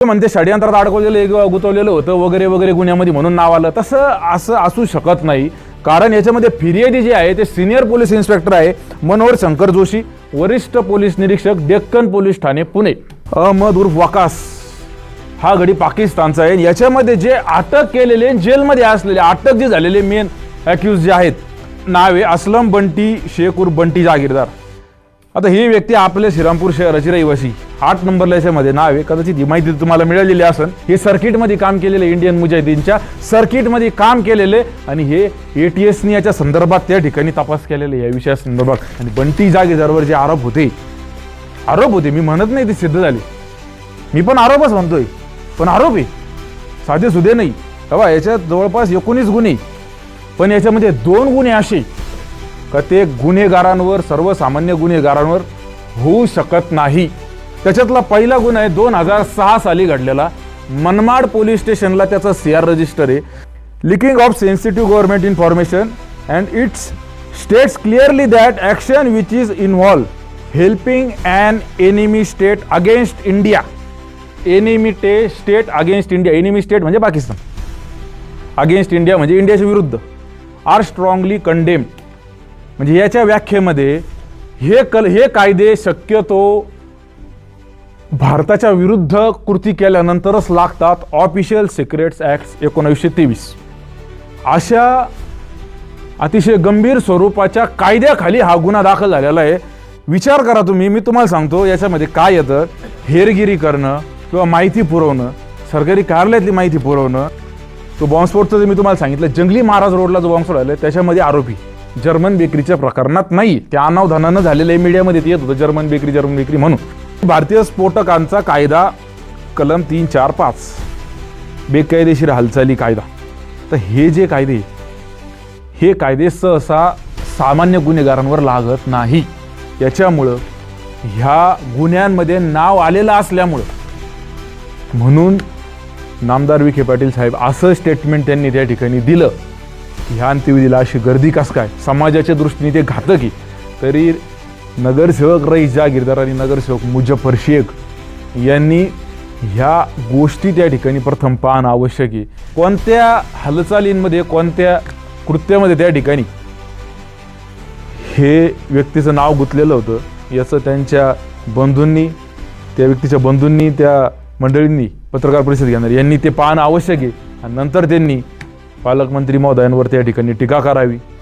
म्हणते षडयंत्रात अडकवलेलं गुंतवलेलं होतं वगैरे वगैरे गुन्ह्यामध्ये म्हणून नाव आलं, असं असू शकत नाही। कारण याच्यामध्ये फिर्यादी जे आहे ते सिनियर पोलीस इन्स्पेक्टर आहे मनोहर शंकर जोशी, वरिष्ठ पोलीस निरीक्षक डेक्कन पोलीस ठाणे पुणे। अहमद उर्फ वकास हा गडी पाकिस्तानचा आहे। याच्यामध्ये जे अटक केलेले जेलमध्ये असलेले अटक जे झालेले मेन अॅक्युज जे आहेत, नाव आहे असलम बंटी शेख उर्फ बंटी जागीरदार। आता ही व्यक्ती आपल्या श्रीरामपूर शहराची रहिवासी, 8 नंबरला याच्यामध्ये नाव आहे। कदाचित ही माहिती तुम्हाला मिळालेली असेल। हे सर्किटमध्ये काम केलेले, इंडियन मुजाहिदीनच्या सर्किटमध्ये काम केलेले आणि हे एटीएसनी याच्या संदर्भात त्या ठिकाणी तपास केलेले या विषया संदर्भात। आणि बंटी जागीरदारवर जे आरोप होते मी म्हणत नाही ते सिद्ध झाले, मी पण आरोपच म्हणतोय, पण आरोप आहे, साधे सुधे नाही। तेव्हा याच्यात जवळपास 19 गुन्हे, पण याच्यामध्ये 2 गुन्हे असे का ते गुन्हेगारांवर, सर्वसामान्य गुन्हेगारांवर होऊ शकत नाही। त्याच्यातला पहिला गुन्हा आहे 2006 साली घडलेला, मनमाड पोलीस स्टेशनला त्याचा CR रजिस्टर आहे, leaking of sensitive government information and it's states clearly that action which is involve helping an enemy state against India. Enemy state against India, enemy state म्हणजे पाकिस्तान, अगेन्स्ट इंडिया म्हणजे इंडियाच्या विरुद्ध, R strongly condemned. म्हणजे याच्या व्याख्येमध्ये हे कायदे शक्यतो भारताच्या विरुद्ध कृती केल्यानंतरच लागतात। ऑफिशियल सिक्रेट्स ॲक्ट 1923 अशा अतिशय गंभीर स्वरूपाच्या कायद्याखाली हा गुन्हा दाखल झालेला आहे। विचार करा तुम्ही, मी तुम्हाला सांगतो याच्यामध्ये काय येतं, हेरगिरी करणं किंवा माहिती पुरवणं, सरकारी कार्यालयातली माहिती पुरवणं। तो बॉम्बस्फोटचं जे मी तुम्हाला सांगितलं, जंगली महाराज रोडला जो बॉम्बस्फोट झाला त्याच्यामध्ये आरोपी जर्मन बेकरीच्या प्रकरणात नाही, त्या अनावधानानं झालेलं आहे, मीडियामध्ये येत होतं जर्मन बेकरी म्हणून। भारतीय स्फोटकांचा कायदा कलम 345 बेकायदेशीर हालचाली कायदा। तर हे जे कायदे सहसा सामान्य गुन्हेगारांवर लागत नाही। याच्यामुळं ह्या गुन्ह्यांमध्ये नाव आलेलं असल्यामुळं म्हणून नामदार विखे पाटील साहेब असं स्टेटमेंट त्यांनी त्या ठिकाणी दिलं। ह्या अंत्यविधीला अशी गर्दी कस काय, समाजाच्या दृष्टीने ते घातक आहे। तरी नगरसेवक रईस जागीरदार आणि नगरसेवक मुजफ्फर शेख यांनी ह्या गोष्टी त्या ठिकाणी प्रथम पाहणं आवश्यक आहे। कोणत्या हालचालींमध्ये, कोणत्या कृत्यामध्ये त्या ठिकाणी हे व्यक्तीचं नाव गुंतलेलं होतं याचं त्यांच्या बंधूंनी, त्या व्यक्तीच्या बंधूंनी, त्या मंडळींनी, पत्रकार परिषद घेणार यांनी ते पाहणं आवश्यक आहे। आणि नंतर त्यांनी पालकमंत्री महोदयांवर त्या ठिकाणी टीका करावी।